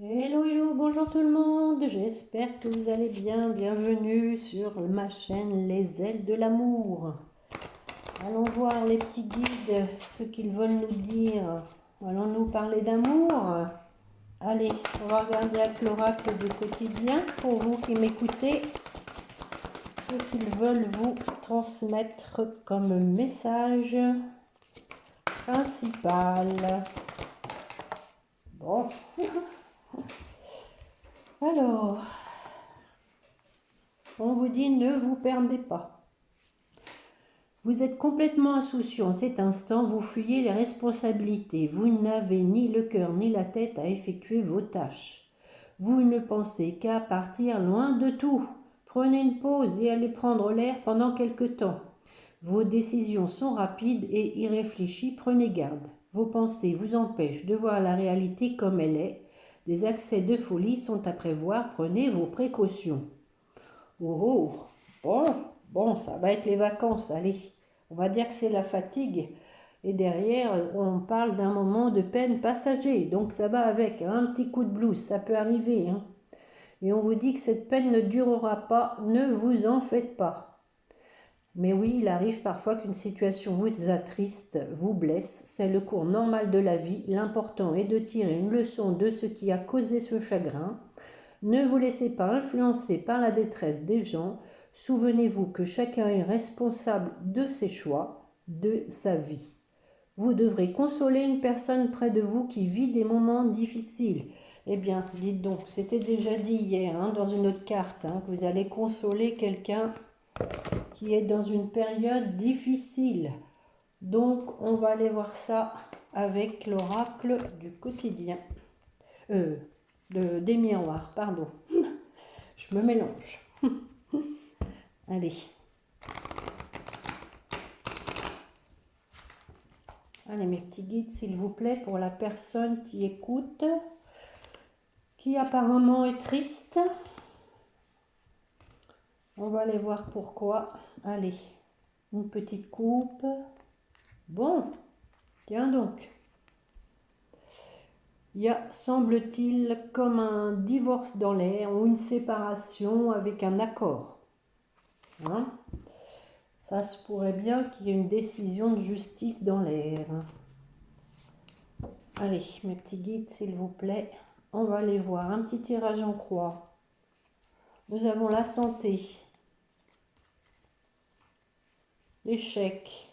Hello, hello, bonjour tout le monde, j'espère que vous allez bien, bienvenue sur ma chaîne Les Ailes de l'Amour. Allons voir les petits guides, ce qu'ils veulent nous dire. Allons-nous parler d'amour? Allez, on va regarder avec l'oracle du quotidien pour vous qui m'écoutez, ce qu'ils veulent vous transmettre comme message principal. Bon, alors... On vous dit ne vous perdez pas. Vous êtes complètement insouciant en cet instant, vous fuyez les responsabilités. Vous n'avez ni le cœur ni la tête à effectuer vos tâches. Vous ne pensez qu'à partir loin de tout. Prenez une pause et allez prendre l'air pendant quelque temps. Vos décisions sont rapides et irréfléchies, prenez garde. Vos pensées vous empêchent de voir la réalité comme elle est. Des accès de folie sont à prévoir, prenez vos précautions. Oh, bon, ça va être les vacances, allez. On va dire que c'est la fatigue. Et derrière, on parle d'un moment de peine passager. Donc ça va avec, hein, un petit coup de blues, ça peut arriver. Hein. Et on vous dit que cette peine ne durera pas, ne vous en faites pas. Mais oui, il arrive parfois qu'une situation vous attriste, vous blesse. C'est le cours normal de la vie. L'important est de tirer une leçon de ce qui a causé ce chagrin. Ne vous laissez pas influencer par la détresse des gens. Souvenez-vous que chacun est responsable de ses choix, de sa vie. Vous devrez consoler une personne près de vous qui vit des moments difficiles. Eh bien, dites donc, c'était déjà dit hier hein, dans une autre carte, hein, que vous allez consoler quelqu'un qui est dans une période difficile. Donc, on va aller voir ça avec l'oracle du quotidien. Des miroirs, pardon. Je me mélange. Allez. Allez, mes petits guides, s'il vous plaît, pour la personne qui écoute, qui apparemment est triste. On va aller voir pourquoi. Allez, une petite coupe. Bon, tiens donc. Il y a, semble-t-il, comme un divorce dans l'air ou une séparation avec un accord. Hein? Ça se pourrait bien qu'il y ait une décision de justice dans l'air. Allez, mes petits guides, s'il vous plaît, on va aller voir. Un petit tirage en croix. Nous avons la santé, l'échec,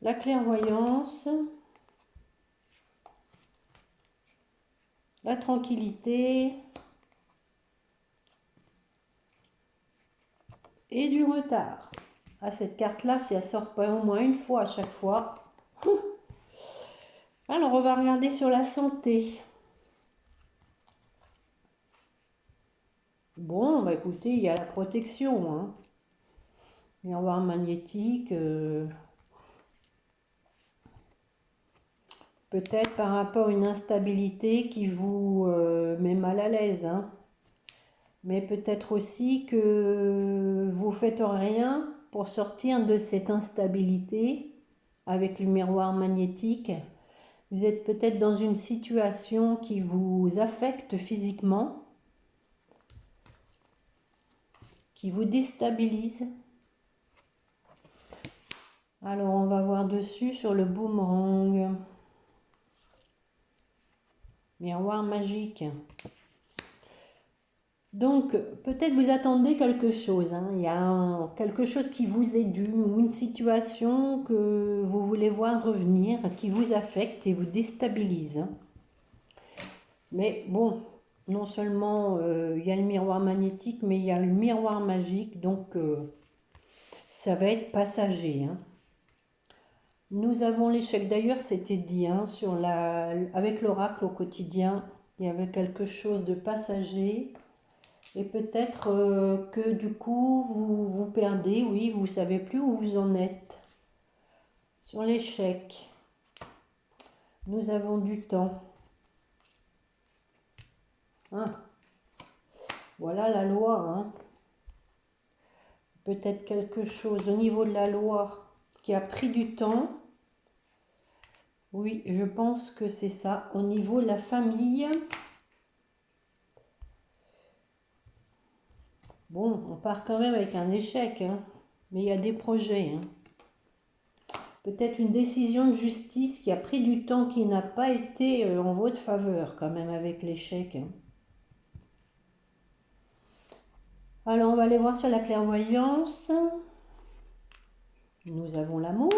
la clairvoyance, la tranquillité et du retard. À cette carte-là, si elle sort pas au moins une fois à chaque fois. Alors, on va regarder sur la santé. Bon, bah écoutez, il y a la protection. Hein. Miroir magnétique. Peut-être par rapport à une instabilité qui vous met mal à l'aise. Hein. Mais peut-être aussi que vous faites rien pour sortir de cette instabilité avec le miroir magnétique. Vous êtes peut-être dans une situation qui vous affecte physiquement, qui vous déstabilise. Alors on va voir dessus sur le boomerang. Miroir magique. Donc, peut-être vous attendez quelque chose. Hein. Il y a quelque chose qui vous est dû ou une situation que vous voulez voir revenir, qui vous affecte et vous déstabilise. Hein. Mais bon, non seulement il y a le miroir magnétique, mais il y a le miroir magique. Donc, ça va être passager. Hein. Nous avons l'échec. D'ailleurs, c'était dit hein, avec l'oracle au quotidien. Il y avait quelque chose de passager. Et peut-être que du coup, vous vous perdez, oui, vous ne savez plus où vous en êtes. Sur l'échec, nous avons du temps. Hein. Voilà la loi. Hein. Peut-être quelque chose au niveau de la loi qui a pris du temps. Oui, je pense que c'est ça. Au niveau de la famille, bon, on part quand même avec un échec, hein, mais il y a des projets. Hein. Peut-être une décision de justice qui a pris du temps, qui n'a pas été en votre faveur quand même avec l'échec. Hein. Alors, on va aller voir sur la clairvoyance. Nous avons l'amour.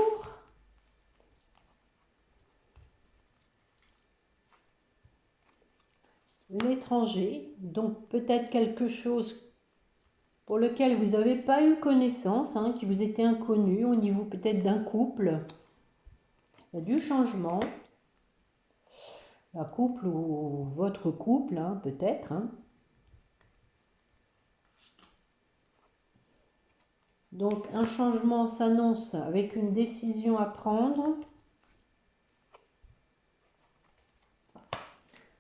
L'étranger, donc peut-être quelque chose pour lequel vous n'avez pas eu connaissance, hein, qui vous était inconnu au niveau peut-être d'un couple. Il y a du changement. Un couple ou votre couple, hein, peut-être. Hein. Donc un changement s'annonce avec une décision à prendre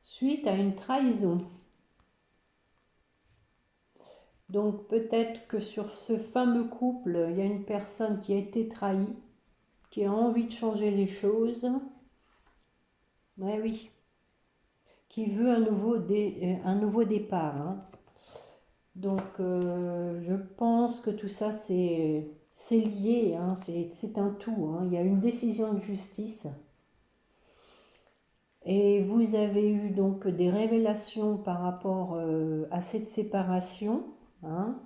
suite à une trahison. Donc peut-être que sur ce fameux couple, il y a une personne qui a été trahie, qui a envie de changer les choses. Ouais, oui. Qui veut un nouveau départ. Hein. Donc je pense que tout ça c'est lié, hein, c'est un tout. Hein. Il y a une décision de justice. Et vous avez eu donc des révélations par rapport à cette séparation, hein,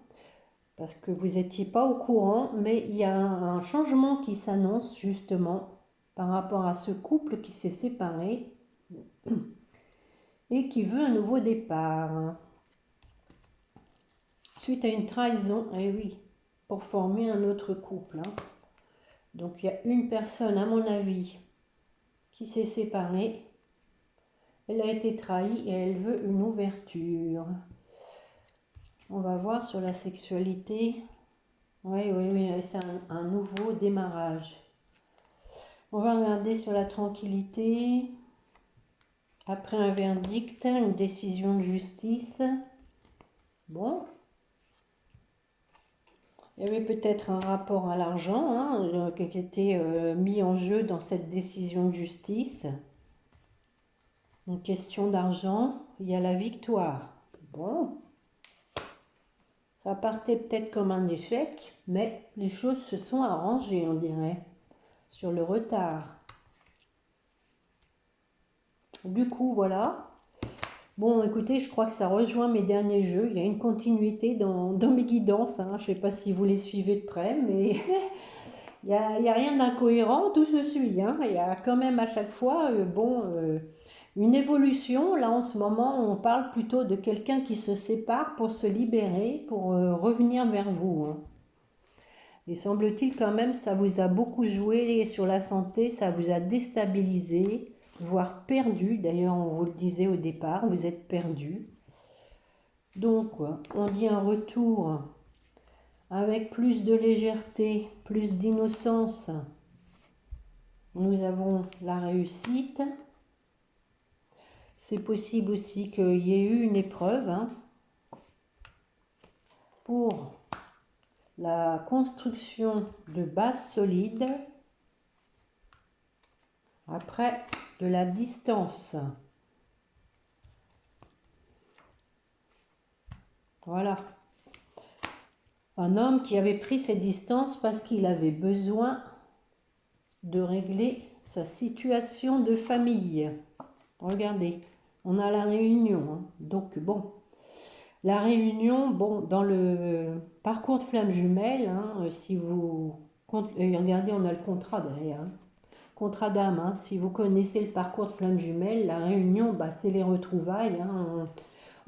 parce que vous n'étiez pas au courant, mais il y a un changement qui s'annonce justement par rapport à ce couple qui s'est séparé et qui veut un nouveau départ. Suite à une trahison, eh oui, pour former un autre couple. Hein. Donc il y a une personne, à mon avis, qui s'est séparée. Elle a été trahie et elle veut une ouverture. On va voir sur la sexualité. Oui, oui, oui, c'est un nouveau démarrage. On va regarder sur la tranquillité. Après un verdict, une décision de justice. Bon. Il y avait peut-être un rapport à l'argent hein, qui était mis en jeu dans cette décision de justice. Une question d'argent, il y a la victoire. Bon, ça partait peut-être comme un échec, mais les choses se sont arrangées, on dirait, sur le retard. Du coup, voilà. Bon, écoutez, je crois que ça rejoint mes derniers jeux. Il y a une continuité dans mes guidances. Hein. Je ne sais pas si vous les suivez de près, mais il n'y a rien d'incohérent, tout se suit. Hein. Il y a quand même à chaque fois, une évolution. Là, en ce moment, on parle plutôt de quelqu'un qui se sépare pour se libérer, pour revenir vers vous. Hein. Et semble-t-il quand même, ça vous a beaucoup joué sur la santé, ça vous a déstabilisé, voire perdu. D'ailleurs, on vous le disait au départ, vous êtes perdu. Donc, on dit un retour avec plus de légèreté, plus d'innocence. Nous avons la réussite. C'est possible aussi qu'il y ait eu une épreuve hein, pour la construction de bases solides après de la distance. Voilà. Un homme qui avait pris ses distances parce qu'il avait besoin de régler sa situation de famille. Regardez, on a la réunion. Hein. Donc bon, la réunion, bon, dans le parcours de flamme jumelle, hein, si vous... regardez, on a le contrat derrière. Hein. Contrat d'âme, hein, si vous connaissez le parcours de flamme jumelle, la réunion, bah, c'est les retrouvailles. Hein.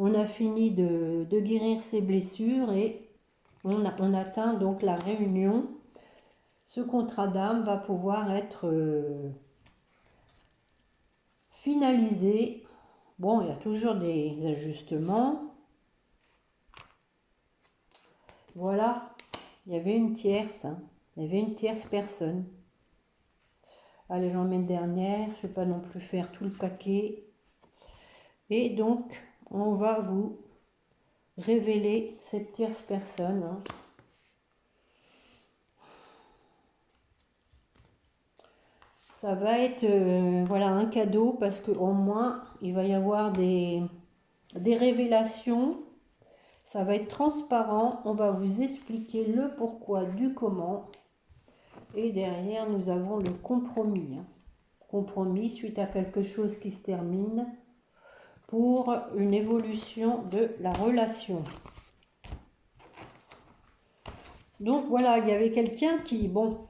On a fini de guérir ses blessures et on atteint donc la réunion. Ce contrat d'âme va pouvoir être finalisé. Bon, il y a toujours des ajustements. Voilà, il y avait une tierce. Hein. Il y avait une tierce personne. Allez, j'en mets une dernière. Je ne vais pas non plus faire tout le paquet. Et donc, on va vous révéler cette tierce personne. Hein. Ça va être voilà, un cadeau parce qu'au moins, il va y avoir des révélations. Ça va être transparent. On va vous expliquer le pourquoi du comment. Et derrière, nous avons le compromis. Compromis suite à quelque chose qui se termine pour une évolution de la relation. Donc voilà, il y avait quelqu'un qui, bon,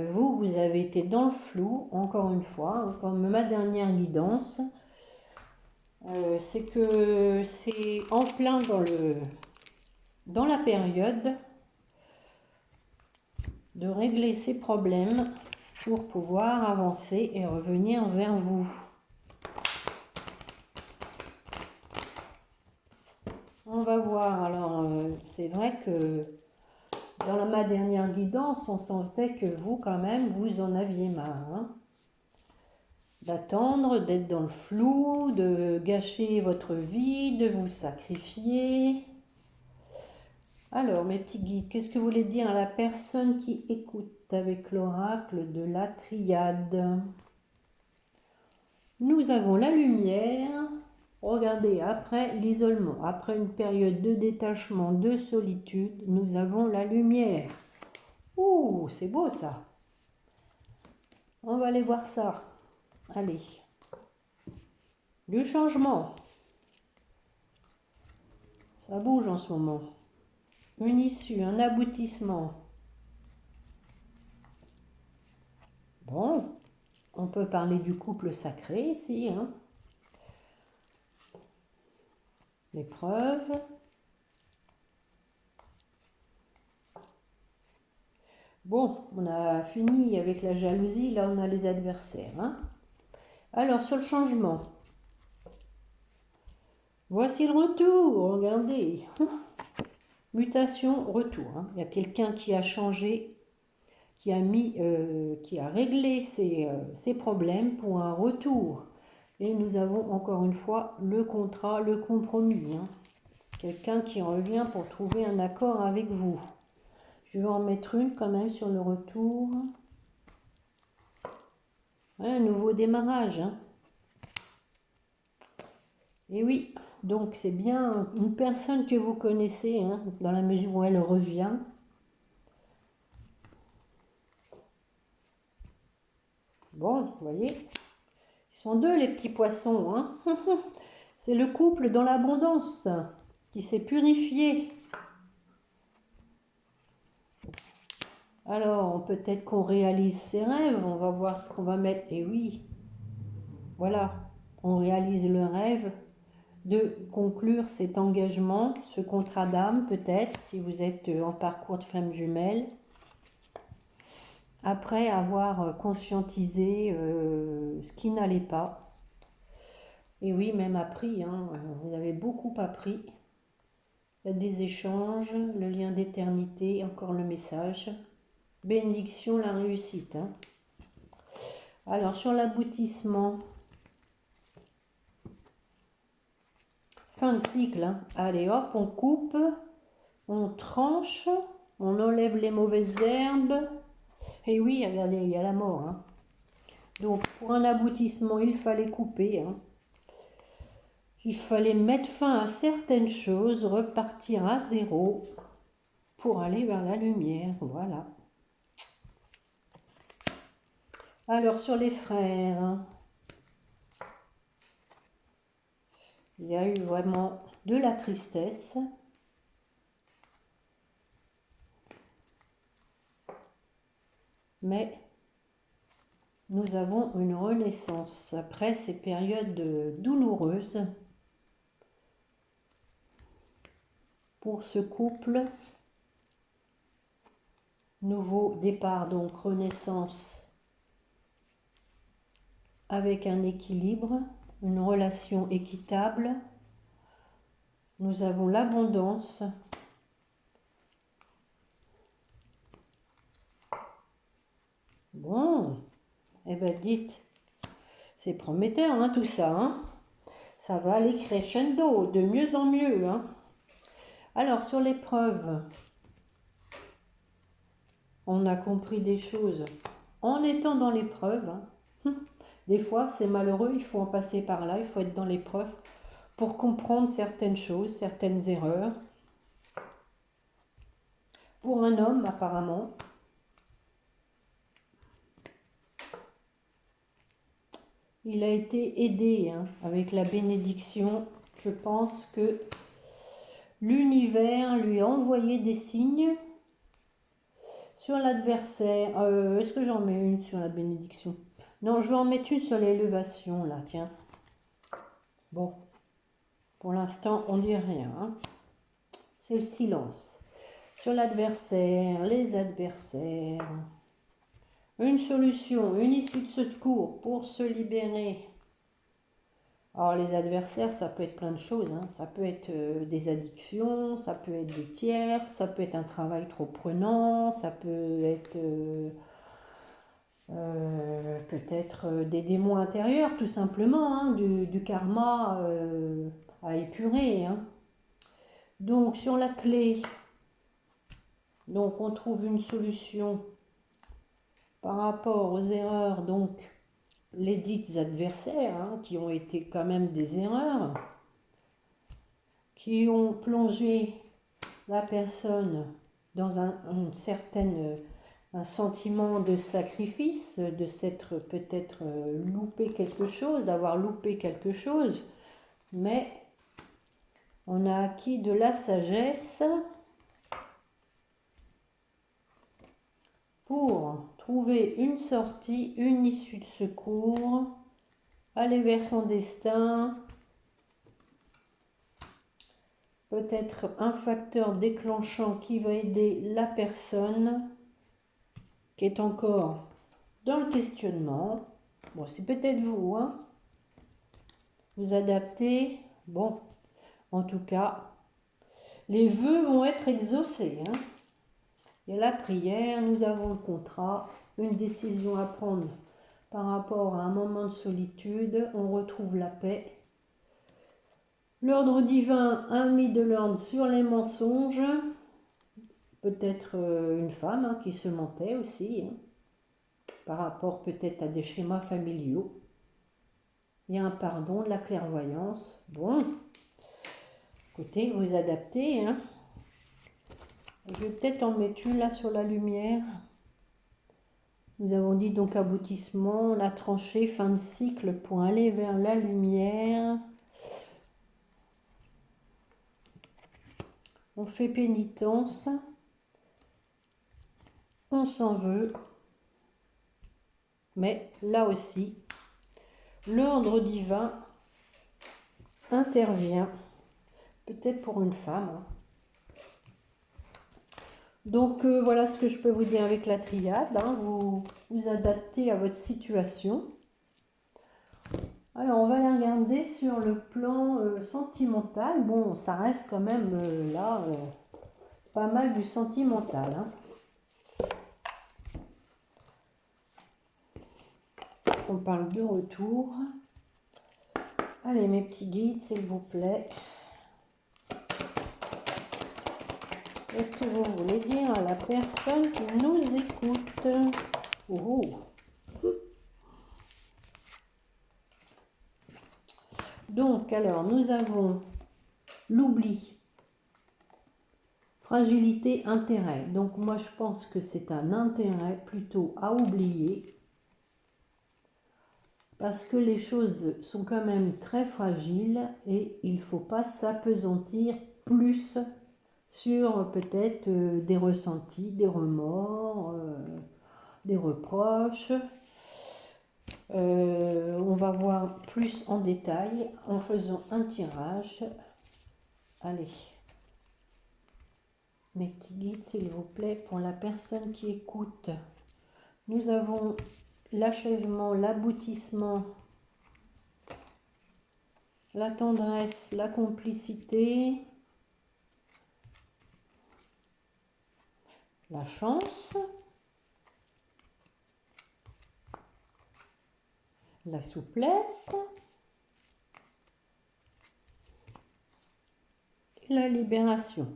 vous avez été dans le flou, encore une fois, comme ma dernière guidance. C'est que c'est en plein dans la période de régler ces problèmes pour pouvoir avancer et revenir vers vous. On va voir, alors c'est vrai que dans ma dernière guidance, on sentait que vous, quand même, vous en aviez marre. Hein, d'attendre, d'être dans le flou, de gâcher votre vie, de vous sacrifier. Alors, mes petits guides, qu'est-ce que vous voulez dire à la personne qui écoute avec l'oracle de la triade? Nous avons la lumière. Regardez, après l'isolement, après une période de détachement, de solitude, nous avons la lumière. Ouh, c'est beau ça. On va aller voir ça. Allez. Du changement. Ça bouge en ce moment. Une issue, un aboutissement. Bon, on peut parler du couple sacré ici. Hein. L'épreuve. Bon, on a fini avec la jalousie, là on a les adversaires. Hein. Alors, sur le changement. Voici le retour, regardez. Mutation, retour. Hein. Il y a quelqu'un qui a changé, qui a réglé ses problèmes pour un retour. Et nous avons encore une fois le contrat, le compromis. Hein. Quelqu'un qui revient pour trouver un accord avec vous. Je vais en mettre une quand même sur le retour. Ouais, un nouveau démarrage. Hein. Et oui, donc c'est bien une personne que vous connaissez, hein, dans la mesure où elle revient. Bon, vous voyez, ils sont deux les petits poissons. Hein. C'est le couple dans l'abondance qui s'est purifié. Alors, peut-être qu'on réalise ses rêves, on va voir ce qu'on va mettre. Et oui, voilà, on réalise le rêve de conclure cet engagement, ce contrat d'âme peut-être, si vous êtes en parcours de flamme jumelle, après avoir conscientisé ce qui n'allait pas. Et oui, même appris, hein, vous avez beaucoup appris. Il y a des échanges, le lien d'éternité, encore le message. Bénédiction, la réussite. Hein. Alors, sur l'aboutissement, fin de cycle. Hein. Allez, hop, on coupe, on tranche, on enlève les mauvaises herbes. Et oui, regardez, il y a la mort. Hein. Donc, pour un aboutissement, il fallait couper. Hein. Il fallait mettre fin à certaines choses, repartir à zéro pour aller vers la lumière. Voilà. Alors, sur les frères, hein, il y a eu vraiment de la tristesse. Mais nous avons une renaissance après ces périodes douloureuses. Pour ce couple, nouveau départ, donc renaissance avec un équilibre, une relation équitable. Nous avons l'abondance. Bon, eh bien dites, c'est prometteur hein, tout ça. Hein. Ça va aller crescendo, de mieux en mieux. Hein. Alors sur l'épreuve, on a compris des choses en étant dans l'épreuve. Hein. Des fois, c'est malheureux, il faut en passer par là, il faut être dans l'épreuve pour comprendre certaines choses, certaines erreurs. Pour un homme, apparemment, il a été aidé avec la bénédiction. Je pense que l'univers lui a envoyé des signes sur l'adversaire. Est-ce que j'en mets une sur la bénédiction? Non, je vais en mettre une sur l'élévation, là, tiens. Bon, pour l'instant, on dit rien. C'est le silence. Sur l'adversaire, les adversaires. Une solution, une issue de secours pour se libérer. Alors les adversaires, ça peut être plein de choses. Ça peut être des addictions, ça peut être des tiers, ça peut être un travail trop prenant, ça peut être peut-être des démons intérieurs, tout simplement, du karma à épurer. Donc sur la clé, donc on trouve une solution par rapport aux erreurs, donc les dites adversaires, qui ont été quand même des erreurs, qui ont plongé la personne dans un sentiment de sacrifice, de s'être peut-être loupé quelque chose, d'avoir loupé quelque chose, mais on a acquis de la sagesse pour trouver une sortie, une issue de secours, aller vers son destin, peut-être un facteur déclenchant qui va aider la personne qui est encore dans le questionnement. Bon, c'est peut-être vous, vous adaptez. Bon, en tout cas, les vœux vont être exaucés. Il y a la prière, nous avons le contrat, une décision à prendre par rapport à un moment de solitude, on retrouve la paix. L'ordre divin a mis de l'ordre sur les mensonges, peut-être une femme qui se mentait aussi, par rapport peut-être à des schémas familiaux. Il y a un pardon, de la clairvoyance. Bon, écoutez, vous adaptez. Je vais peut-être en mettre une là sur la lumière. Nous avons dit donc aboutissement, la tranchée, fin de cycle pour aller vers la lumière. On fait pénitence. On s'en veut. Mais là aussi, l'ordre divin intervient. Peut-être pour une femme. Donc voilà ce que je peux vous dire avec la triade. Vous vous adaptez à votre situation. Alors on va la regarder sur le plan sentimental. Bon, ça reste quand même là pas mal du sentimental. On parle de retour. Allez mes petits guides, s'il vous plaît. Qu'est-ce que vous voulez dire à la personne qui nous écoute? Oh. Donc, alors, nous avons l'oubli, fragilité, intérêt. Donc, moi, je pense que c'est un intérêt plutôt à oublier parce que les choses sont quand même très fragiles et il ne faut pas s'apesantir plus sur peut-être des ressentis, des remords, des reproches. On va voir plus en détail en faisant un tirage. Allez, mes petits guides, s'il vous plaît, pour la personne qui écoute. Nous avons l'achèvement, l'aboutissement, la tendresse, la complicité, la chance, la souplesse et la libération.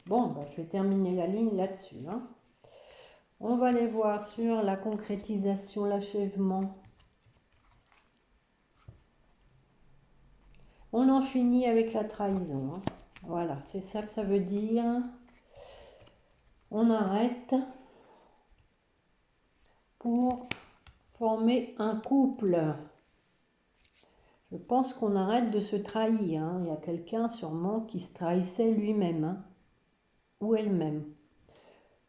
Bon, je vais terminer la ligne là-dessus. On va aller voir sur la concrétisation, l'achèvement. On en finit avec la trahison. Hein. Voilà, c'est ça que ça veut dire. On arrête pour former un couple. Je pense qu'on arrête de se trahir. Hein. Il y a quelqu'un sûrement qui se trahissait lui-même hein, ou elle-même.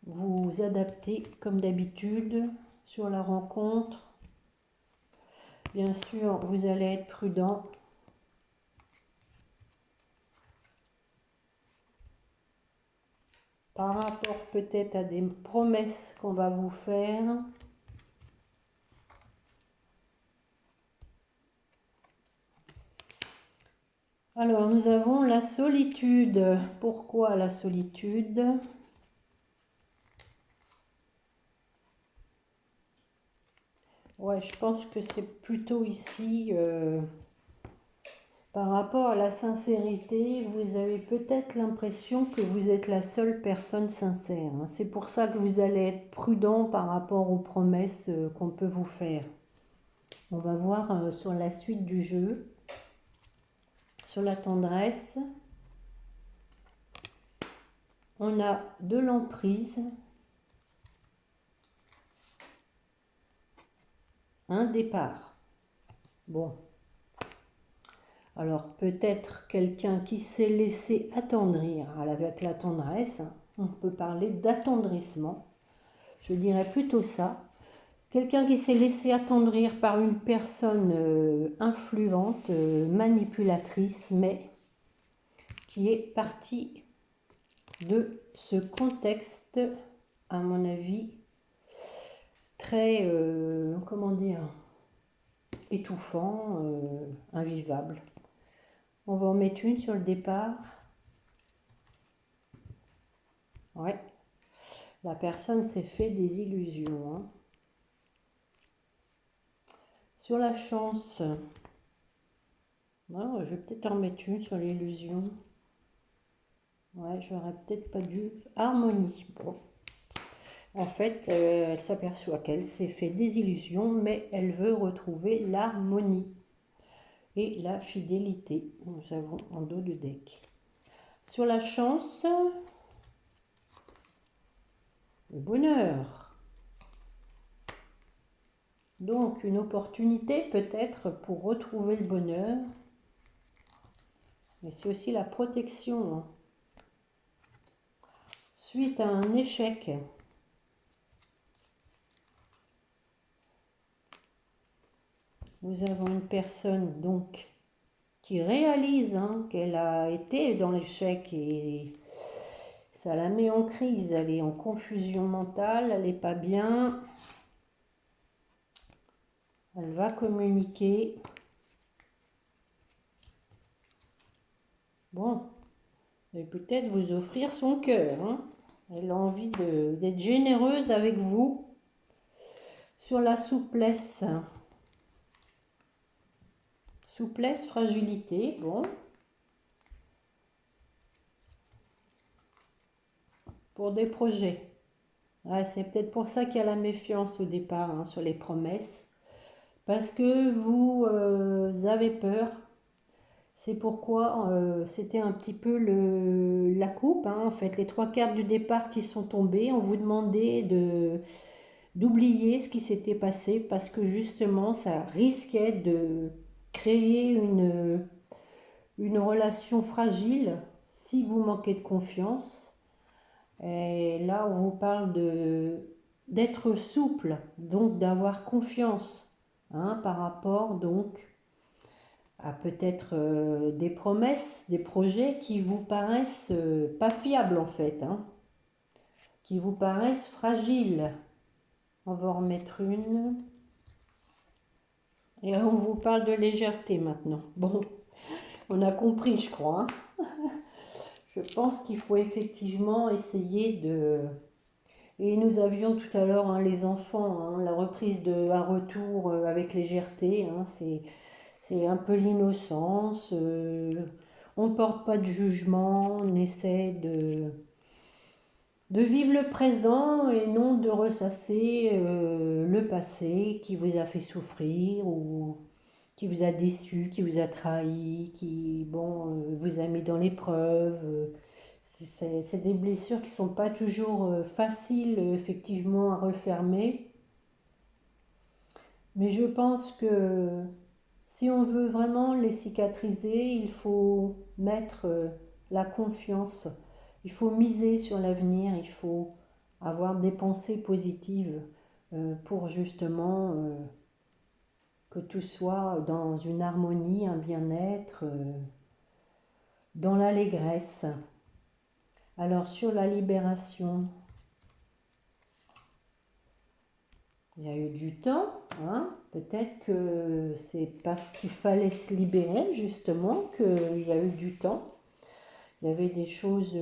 Vous vous adaptez comme d'habitude sur la rencontre. Bien sûr, vous allez être prudent. Par rapport peut-être à des promesses qu'on va vous faire. Alors, nous avons la solitude. Pourquoi la solitude? Ouais, je pense que c'est plutôt ici, par rapport à la sincérité, vous avez peut-être l'impression que vous êtes la seule personne sincère. Hein. C'est pour ça que vous allez être prudent par rapport aux promesses qu'on peut vous faire. On va voir sur la suite du jeu, sur la tendresse. On a de l'emprise, un départ. Bon. Alors peut-être quelqu'un qui s'est laissé attendrir avec la tendresse. On peut parler d'attendrissement. Je dirais plutôt ça. Quelqu'un qui s'est laissé attendrir par une personne influente, manipulatrice, mais qui est partie de ce contexte, à mon avis, très, comment dire, étouffant, invivable. On va en mettre une sur le départ. Ouais. La personne s'est fait des illusions. Hein. Sur la chance, non, je vais peut-être en mettre une sur l'illusion. Ouais, j'aurais peut-être pas dû. Harmonie. Bon. En fait, elle s'aperçoit qu'elle s'est fait des illusions, mais elle veut retrouver l'harmonie et la fidélité. Nous avons en dos de deck. Sur la chance, le bonheur. Donc, une opportunité peut-être pour retrouver le bonheur. Mais c'est aussi la protection. Hein. Suite à un échec. Nous avons une personne donc qui réalise hein, qu'elle a été dans l'échec et ça la met en crise. Elle est en confusion mentale, elle n'est pas bien. Elle va communiquer. Bon, et peut-être vous offrir son cœur. Hein. Elle a envie d'être généreuse avec vous. Sur la souplesse. Souplesse, fragilité, bon. Pour des projets. Ouais, c'est peut-être pour ça qu'il y a la méfiance au départ hein, sur les promesses. Parce que vous avez peur. C'est pourquoi c'était un petit peu la coupe. Hein, en fait, les 3 cartes du départ qui sont tombées. On vous demandait d'oublier ce qui s'était passé parce que justement, ça risquait de créer une relation fragile si vous manquez de confiance. Et là, on vous parle d'être souple, donc d'avoir confiance hein, par rapport donc à peut-être des promesses, des projets qui vous paraissent pas fiables en fait, hein, qui vous paraissent fragiles. On va en remettre une. Et on vous parle de légèreté maintenant. Bon, on a compris, je crois. Hein. Je pense qu'il faut effectivement essayer de... Et nous avions tout à l'heure hein, les enfants, hein, la reprise de un retour avec légèreté, hein, c'est un peu l'innocence, on ne porte pas de jugement, on essaie de vivre le présent et non de ressasser le passé qui vous a fait souffrir ou qui vous a déçu, qui vous a trahi, qui, bon, vous a mis dans l'épreuve. C'est des blessures qui ne sont pas toujours faciles, effectivement, à refermer. Mais je pense que si on veut vraiment les cicatriser, il faut mettre la confiance. Il faut miser sur l'avenir, il faut avoir des pensées positives pour justement que tout soit dans une harmonie, un bien-être, dans l'allégresse. Alors sur la libération, il y a eu du temps, hein. Peut-être que c'est parce qu'il fallait se libérer justement qu'il y a eu du temps. Il y avait des choses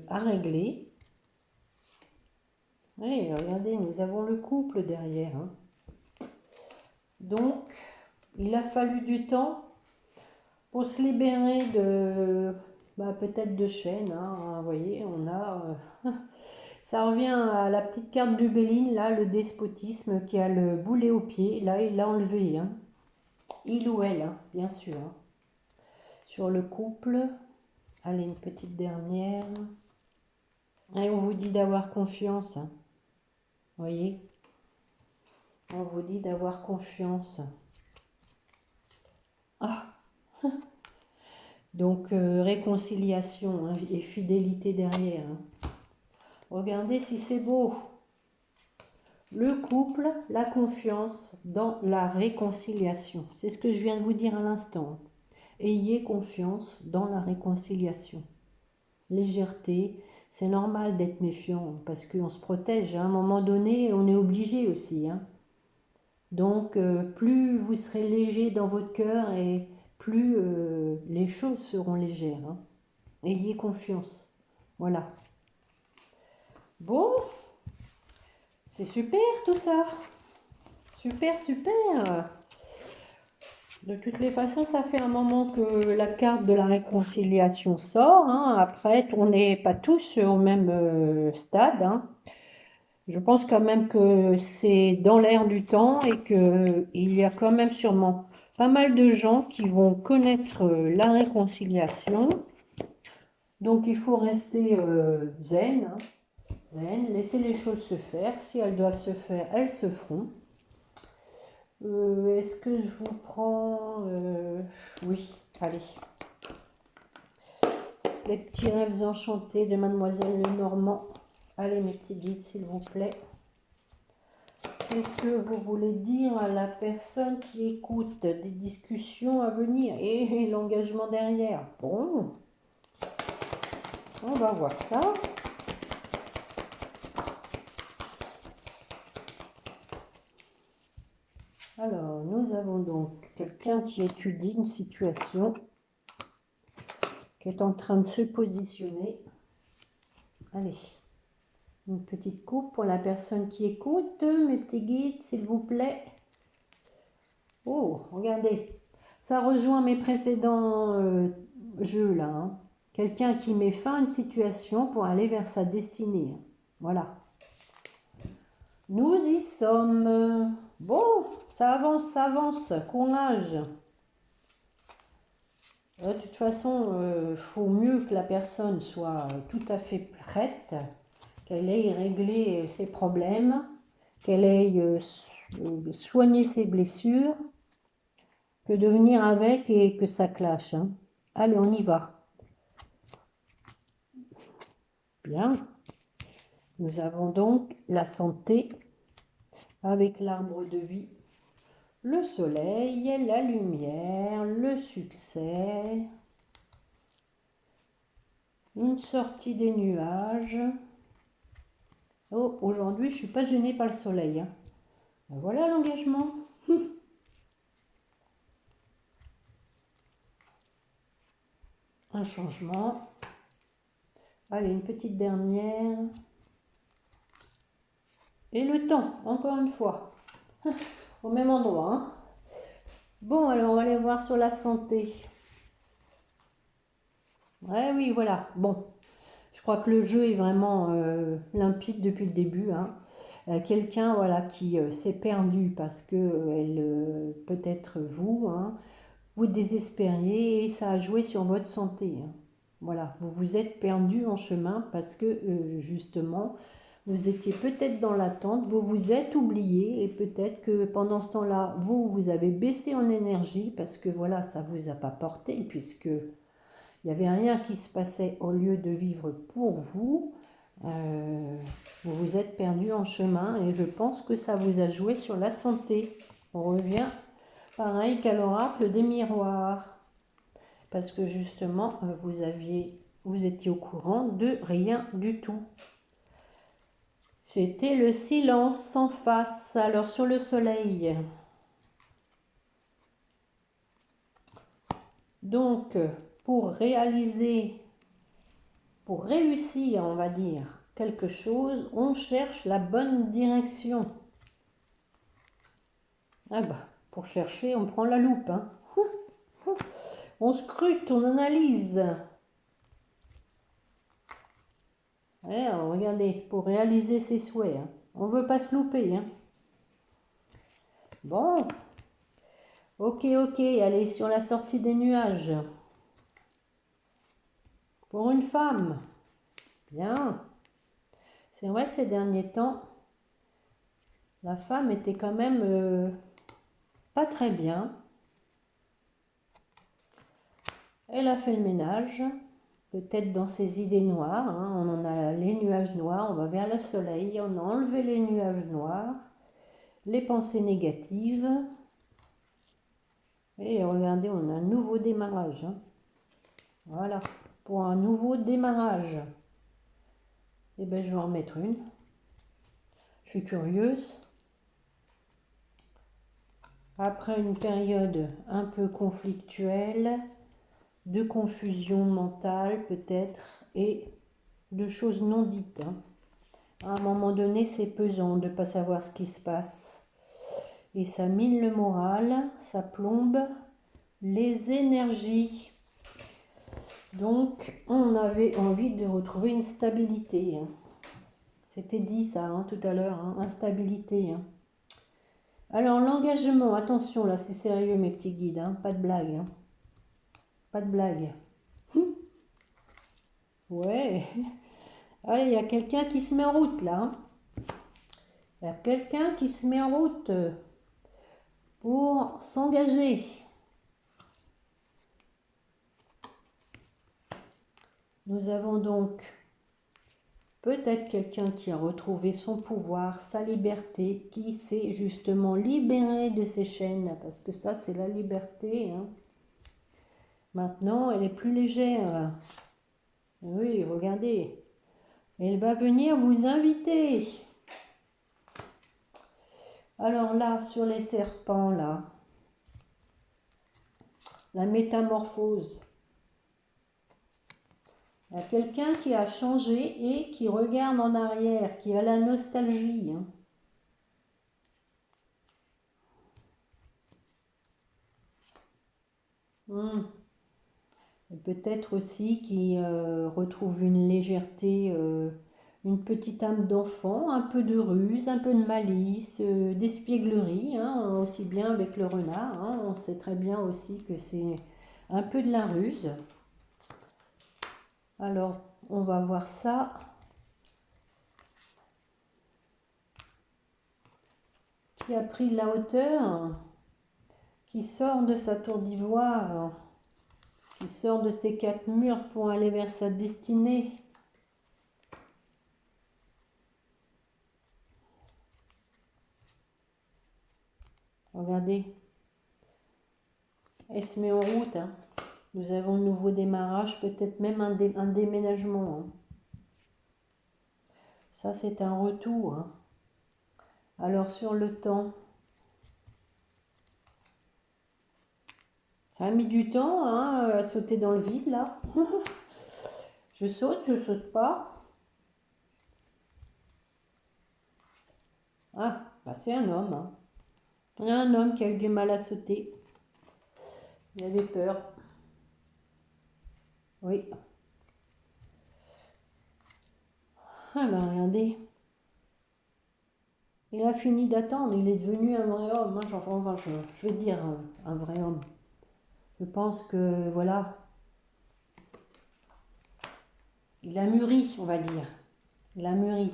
à régler. Oui, regardez, nous avons le couple derrière, hein. Donc, il a fallu du temps pour se libérer de, peut-être de chaînes, hein. Vous voyez, on a... ça revient à la petite carte de Béline, là, le despotisme qui a le boulet au pied. Là, il l'a enlevé, hein. Il ou elle, hein, bien sûr, hein. Sur le couple, allez, une petite dernière. Et on vous dit d'avoir confiance, hein. Vous voyez, on vous dit d'avoir confiance. Ah, donc réconciliation, hein, et fidélité derrière, hein. Regardez si c'est beau. Le couple, la confiance dans la réconciliation. C'est ce que je viens de vous dire à l'instant. Ayez confiance dans la réconciliation. Légèreté, c'est normal d'être méfiant parce qu'on se protège. À un moment donné, on est obligé aussi, hein. Donc, plus vous serez léger dans votre cœur et plus les choses seront légères, hein. Ayez confiance. Voilà. Bon, c'est super tout ça. Super, super. De toutes les façons, ça fait un moment que la carte de la réconciliation sort, hein. Après, on n'est pas tous au même stade, hein. Je pense quand même que c'est dans l'air du temps et qu'il y a quand même sûrement pas mal de gens qui vont connaître la réconciliation. Donc il faut rester zen, hein. Zen, laisser les choses se faire. Si elles doivent se faire, elles se feront. Est-ce que je vous prends... oui, allez. Les petits rêves enchantés de Mademoiselle Lenormand. Allez mes petits guides, s'il vous plaît. Qu'est-ce que vous voulez dire à la personne qui écoute? Des discussions à venir et l'engagement derrière. Bon, on va voir ça. Alors, nous avons donc quelqu'un qui étudie une situation, qui est en train de se positionner. Allez, une petite coupe pour la personne qui écoute. Mes petits guides, s'il vous plaît. Oh, regardez, ça rejoint mes précédents jeux là, hein. Quelqu'un qui met fin à une situation pour aller vers sa destinée. Voilà. Nous y sommes. Bon, ça avance, courage. De toute façon, faut mieux que la personne soit tout à fait prête, qu'elle ait réglé ses problèmes, qu'elle ait soigné ses blessures, que de venir avec et que ça clash, hein. Allez, on y va. Bien. Nous avons donc la santé avec l'arbre de vie, le soleil, la lumière, le succès, une sortie des nuages. Oh, aujourd'hui, je ne suis pas gênée par le soleil, hein. Voilà l'engagement. Un changement. Allez, une petite dernière. Et le temps, encore une fois. Au même endroit, hein. Bon, alors on va aller voir sur la santé. Ouais, oui, voilà. Bon, je crois que le jeu est vraiment limpide depuis le début, hein. quelqu'un voilà, qui s'est perdu parce que peut-être vous, hein, vous désespériez et ça a joué sur votre santé. Hein. Voilà, vous vous êtes perdu en chemin parce que justement, vous étiez peut-être dans l'attente, vous vous êtes oublié et peut-être que pendant ce temps-là, vous avez baissé en énergie parce que voilà, ça vous a pas porté puisque il n'y avait rien qui se passait au lieu de vivre pour vous. Vous vous êtes perdu en chemin et je pense que ça vous a joué sur la santé. On revient pareil qu'à l'oracle des miroirs. Parce que justement, vous étiez au courant de rien du tout. C'était le silence sans face. Alors sur le soleil. Donc, pour réussir, on va dire, quelque chose, on cherche la bonne direction. Ah bah, pour chercher, on prend la loupe. Hein. On scrute, on analyse. Ouais, regardez, pour réaliser ses souhaits. Hein. On ne veut pas se louper. Hein. Bon. Ok, allez, sur la sortie des nuages. Pour une femme. Bien. C'est vrai que ces derniers temps, la femme était quand même pas très bien. Elle a fait le ménage, peut-être dans ses idées noires. Hein. On en a les nuages noirs, on va vers le soleil, on a enlevé les nuages noirs, les pensées négatives. Et regardez, on a un nouveau démarrage. Hein. Voilà, pour un nouveau démarrage. Eh bien, je vais en mettre une. Je suis curieuse. Après une période un peu conflictuelle, de confusion mentale peut-être, et de choses non dites. Hein. À un moment donné, c'est pesant de ne pas savoir ce qui se passe. Et ça mine le moral, ça plombe les énergies. Donc, on avait envie de retrouver une stabilité. Hein. C'était dit ça hein, tout à l'heure, hein, instabilité. Hein. Alors, l'engagement, attention là, c'est sérieux mes petits guides, hein, pas de blague. Hein. Pas de blague. Ouais. Allez, il y a quelqu'un qui se met en route là. Hein. Il y a quelqu'un qui se met en route pour s'engager. Nous avons donc peut-être quelqu'un qui a retrouvé son pouvoir, sa liberté, qui s'est justement libéré de ses chaînes, parce que ça c'est la liberté. Hein. Maintenant, elle est plus légère. Oui, regardez. Elle va venir vous inviter. Alors là, sur les serpents, là, la métamorphose. Il y a quelqu'un qui a changé et qui regarde en arrière, qui a la nostalgie. Hein. Peut-être aussi qui retrouve une légèreté, une petite âme d'enfant, un peu de ruse, un peu de malice, d'espièglerie, hein, aussi bien avec le renard. Hein, on sait très bien aussi que c'est un peu de la ruse. Alors, on va voir ça. Qui a pris de la hauteur, qui sort de sa tour d'ivoire, qui sort de ses 4 murs pour aller vers sa destinée. Regardez, elle se met en route. Hein. Nous avons un nouveau démarrage, peut-être même un déménagement. Hein. Ça, c'est un retour. Hein. Alors, sur le temps, ça a mis du temps hein, à sauter dans le vide, là. Je saute pas. Ah, bah c'est un homme. Hein. Il y a un homme qui a eu du mal à sauter. Il avait peur. Oui. Alors, regardez. Il a fini d'attendre, il est devenu un vrai homme. Moi, enfin, je vais dire un vrai homme. Je pense que, voilà, il a mûri, on va dire. Il a mûri.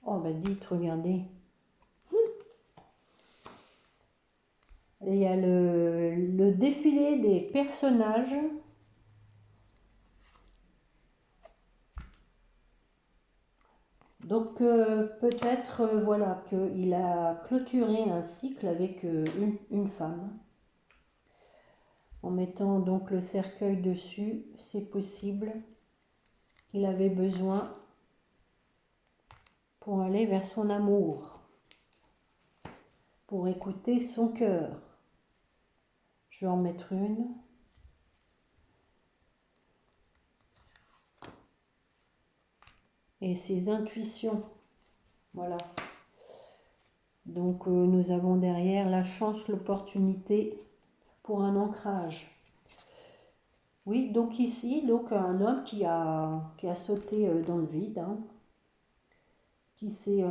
Oh, bah dites, regardez. Et il y a le défilé des personnages. Donc peut-être voilà qu'il a clôturé un cycle avec une femme. En mettant donc le cercueil dessus, c'est possible. Il avait besoin pour aller vers son amour, pour écouter son cœur. Je vais en mettre une. Et ses intuitions. Voilà. Donc nous avons derrière la chance, l'opportunité pour un ancrage. Oui, donc ici, donc un homme qui a sauté dans le vide, hein, qui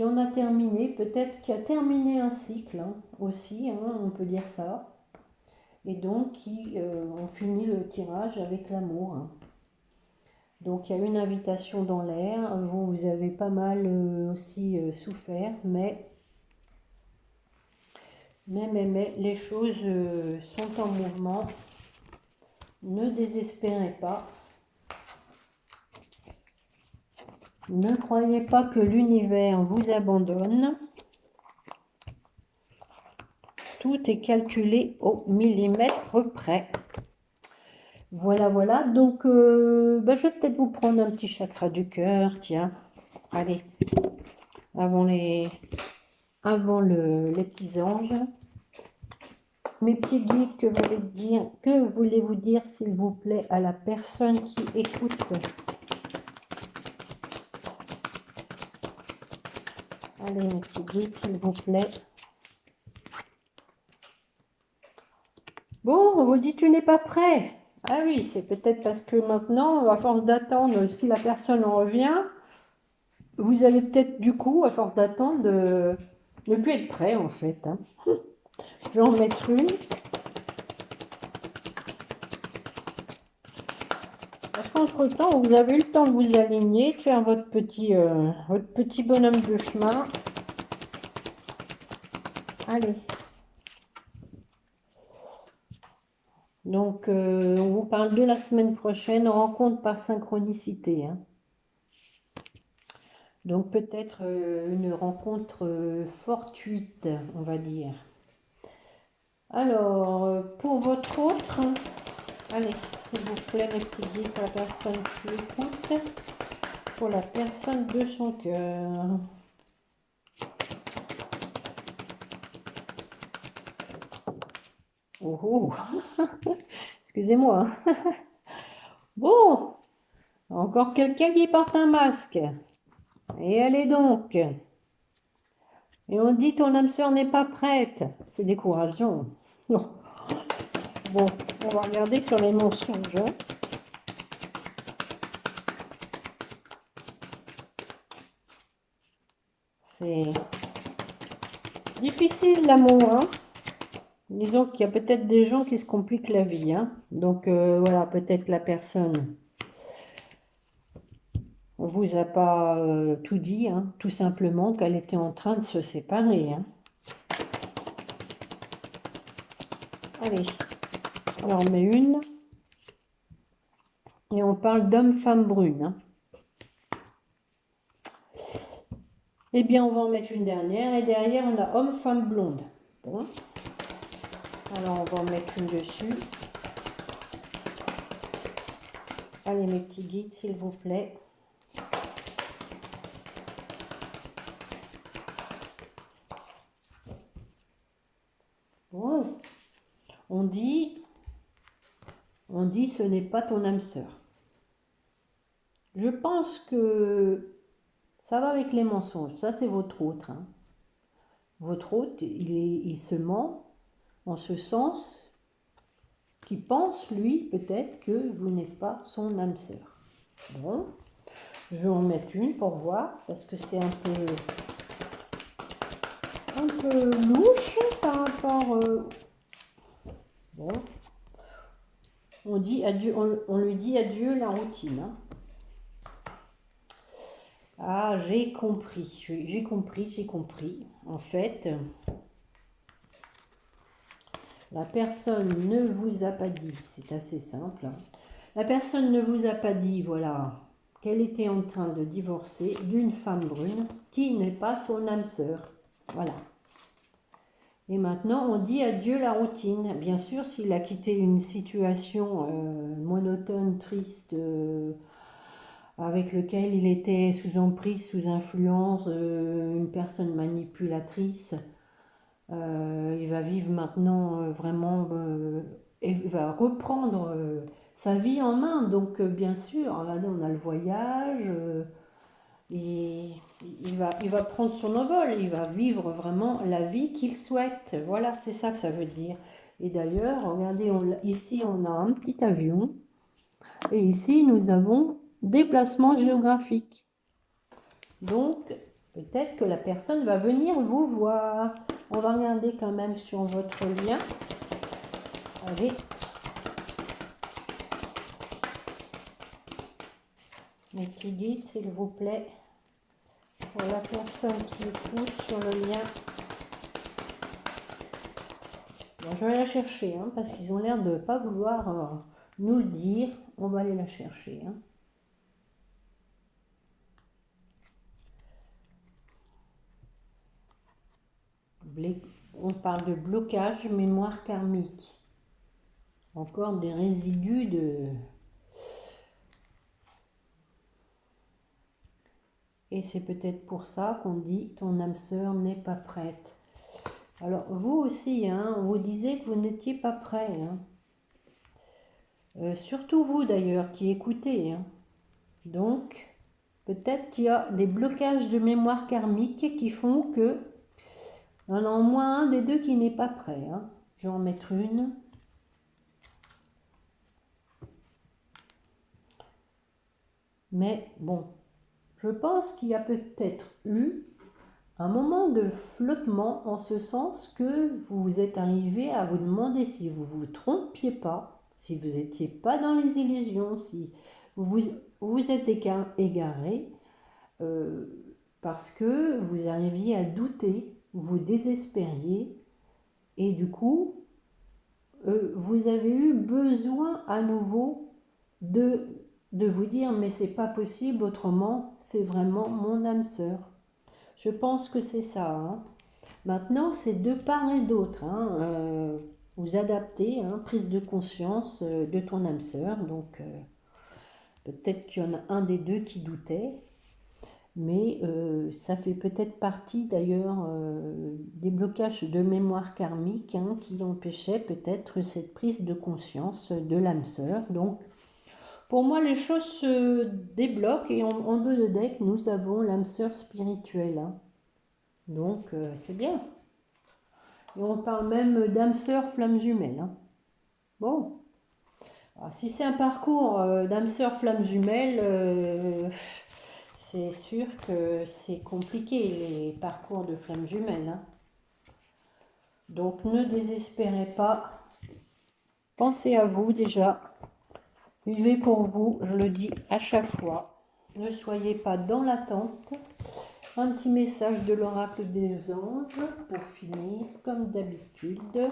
en a terminé, peut-être qui a terminé un cycle hein, aussi, hein, on peut dire ça. Et donc qui ont fini le tirage avec l'amour. Hein. Donc il y a une invitation dans l'air, vous avez pas mal aussi souffert, mais les choses sont en mouvement. Ne désespérez pas. Ne croyez pas que l'univers vous abandonne. Tout est calculé au millimètre près. Voilà, voilà. Donc, je vais peut-être vous prendre un petit chakra du cœur. Tiens, allez. Avant les petits anges. Mes petits guides, que voulez-vous dire, s'il vous plaît, à la personne qui écoute? Allez, mes petits guides, s'il vous plaît. Bon, on vous dit, tu n'es pas prêt. Ah oui, c'est peut-être parce que maintenant, à force d'attendre, si la personne en revient, vous allez peut-être, du coup, à force d'attendre, ne plus être prêt, en fait. Hein. Je vais en mettre une. Parce qu'entre-temps, vous avez eu le temps de vous aligner, de faire votre petit bonhomme de chemin. Allez. Donc, on vous parle de la semaine prochaine, rencontre par synchronicité. Hein. Donc, peut-être une rencontre fortuite, on va dire. Alors, pour votre autre, allez, s'il vous plaît, mes petits guides, pour la personne qui écoute, pour la personne de son cœur. Oh, oh. Excusez-moi. Bon, encore quelqu'un qui porte un masque. Et allez donc. Et on dit ton âme sœur n'est pas prête. C'est décourageant. Non. Bon, on va regarder sur les mensonges. Hein. C'est difficile l'amour. Hein. Disons qu'il y a peut-être des gens qui se compliquent la vie. Hein. Donc voilà, peut-être la personne on vous a pas tout dit, hein, tout simplement qu'elle était en train de se séparer. Hein. Allez, on en met une. Et on parle d'homme-femme brune. Hein. Eh bien, on va en mettre une dernière. Et derrière, on a homme-femme blonde. Bon. Alors, on va en mettre une dessus. Allez, mes petits guides, s'il vous plaît. Bon. On dit, ce n'est pas ton âme sœur. Je pense que ça va avec les mensonges. Ça, c'est votre autre. Hein. Votre hôte, il se ment en ce sens qu'il pense, lui, peut-être que vous n'êtes pas son âme sœur. Bon, je vais en mettre une pour voir, parce que c'est un peu louche par rapport... bon, on dit adieu, on lui dit adieu la routine. Hein. Ah, j'ai compris. J'ai compris. En fait, la personne ne vous a pas dit, c'est assez simple. La personne ne vous a pas dit, voilà, qu'elle était en train de divorcer d'une femme brune qui n'est pas son âme sœur. Voilà. Et maintenant, on dit adieu la routine. Bien sûr, s'il a quitté une situation monotone, triste, avec lequel il était sous emprise, sous influence, une personne manipulatrice, il va vivre maintenant vraiment, et il va reprendre sa vie en main. Donc, bien sûr, là, on a le voyage, et il va prendre son envol, il va vivre vraiment la vie qu'il souhaite. Voilà, c'est ça que ça veut dire. Et d'ailleurs, regardez, ici on a un petit avion, et ici nous avons déplacement géographique. Donc, peut-être que la personne va venir vous voir. On va regarder quand même sur votre lien. Allez. Mes petits guides, s'il vous plaît. Pour la personne qui écoute sur le lien. Bon, je vais la chercher, hein, parce qu'ils ont l'air de ne pas vouloir nous le dire. On va aller la chercher. Hein. On parle de blocage, mémoire karmique. Encore des résidus de... Et c'est peut-être pour ça qu'on dit ton âme sœur n'est pas prête. Alors vous aussi, hein, on vous disait que vous n'étiez pas prêt. Hein. Surtout vous d'ailleurs qui écoutez. Hein. Donc, peut-être qu'il y a des blocages de mémoire karmique qui font que il y en a au moins un des deux qui n'est pas prêt. Hein. Je vais en mettre une. Mais bon, je pense qu'il y a peut-être eu un moment de flottement en ce sens que vous êtes arrivé à vous demander si vous vous trompiez pas, si vous n'étiez pas dans les illusions, si vous êtes égaré parce que vous arriviez à douter, vous désespériez et du coup vous avez eu besoin à nouveau de vous dire mais c'est pas possible autrement, c'est vraiment mon âme sœur. Je pense que c'est ça. Hein. Maintenant, c'est de part et d'autre. Hein. Vous adaptez, hein, prise de conscience de ton âme sœur. Donc, peut-être qu'il y en a un des deux qui doutait. Mais ça fait peut-être partie d'ailleurs des blocages de mémoire karmique hein, qui empêchaient peut-être cette prise de conscience de l'âme sœur. Donc, pour moi, les choses se débloquent et en deux de deck, nous avons l'âme sœur spirituelle. Hein. Donc, c'est bien. Et on parle même d'âme sœur flamme jumelle. Hein. Bon. Alors, si c'est un parcours d'âme sœur flamme jumelle, c'est sûr que c'est compliqué les parcours de flamme jumelle. Hein. Donc, ne désespérez pas. Pensez à vous déjà. Vivez pour vous, je le dis à chaque fois. Ne soyez pas dans l'attente. Un petit message de l'oracle des anges pour finir, comme d'habitude.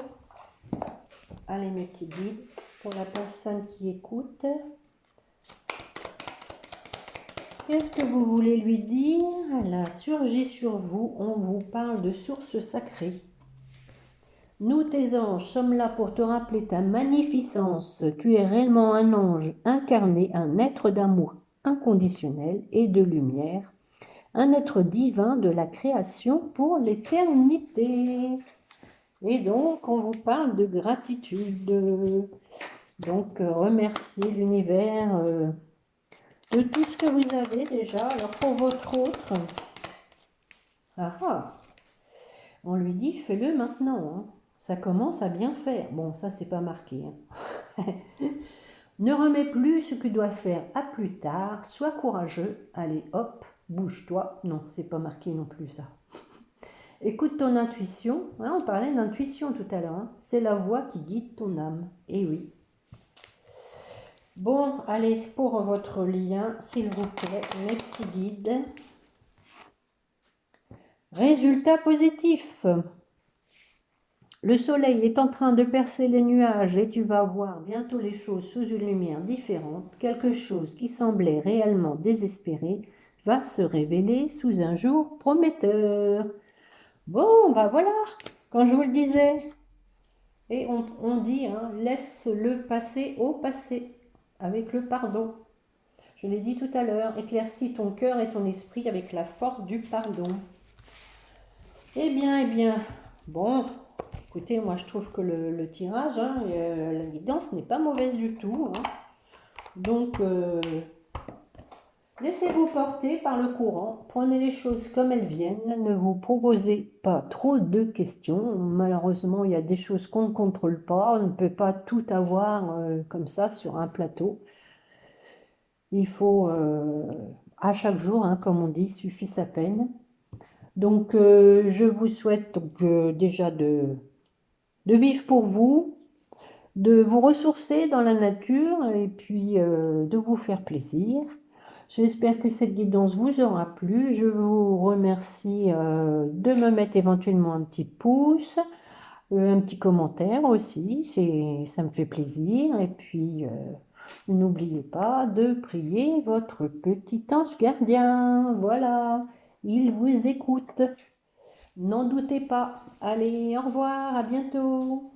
Allez mes petits guides, pour la personne qui écoute. Qu'est-ce que vous voulez lui dire? Elle a surgi sur vous, on vous parle de sources sacrées. Nous, tes anges, sommes là pour te rappeler ta magnificence. Tu es réellement un ange incarné, un être d'amour inconditionnel et de lumière. Un être divin de la création pour l'éternité. Et donc, on vous parle de gratitude. Donc, remerciez l'univers de tout ce que vous avez déjà. Alors, pour votre autre, on lui dit, fais-le maintenant. Hein. Ça commence à bien faire. Bon, ça, c'est pas marqué. Hein. Ne remets plus ce que tu dois faire à plus tard. Sois courageux. Allez, hop, bouge-toi. Non, c'est pas marqué non plus ça. Écoute ton intuition. Hein, on parlait d'intuition tout à l'heure. Hein. C'est la voix qui guide ton âme. Et oui. Bon, allez, pour votre lien, s'il vous plaît, mes petits guides. Résultat positif. Le soleil est en train de percer les nuages et tu vas voir bientôt les choses sous une lumière différente. Quelque chose qui semblait réellement désespéré va se révéler sous un jour prometteur. Bon, bah voilà, quand je vous le disais. Et on dit, hein, laisse le passé au passé, avec le pardon. Je l'ai dit tout à l'heure, éclaircis ton cœur et ton esprit avec la force du pardon. Eh bien, bon, écoutez, moi je trouve que le tirage, hein, la guidance n'est pas mauvaise du tout. Hein. Donc, laissez-vous porter par le courant, prenez les choses comme elles viennent, ne vous proposez pas trop de questions. Malheureusement, il y a des choses qu'on ne contrôle pas, on ne peut pas tout avoir comme ça sur un plateau. Il faut, à chaque jour, hein, comme on dit, suffit sa peine. Donc, je vous souhaite donc, déjà de vivre pour vous, de vous ressourcer dans la nature et puis de vous faire plaisir. J'espère que cette guidance vous aura plu. Je vous remercie de me mettre éventuellement un petit pouce, un petit commentaire aussi, ça me fait plaisir. Et puis, n'oubliez pas de prier votre petit ange gardien. Voilà, il vous écoute. N'en doutez pas. Allez, au revoir, à bientôt.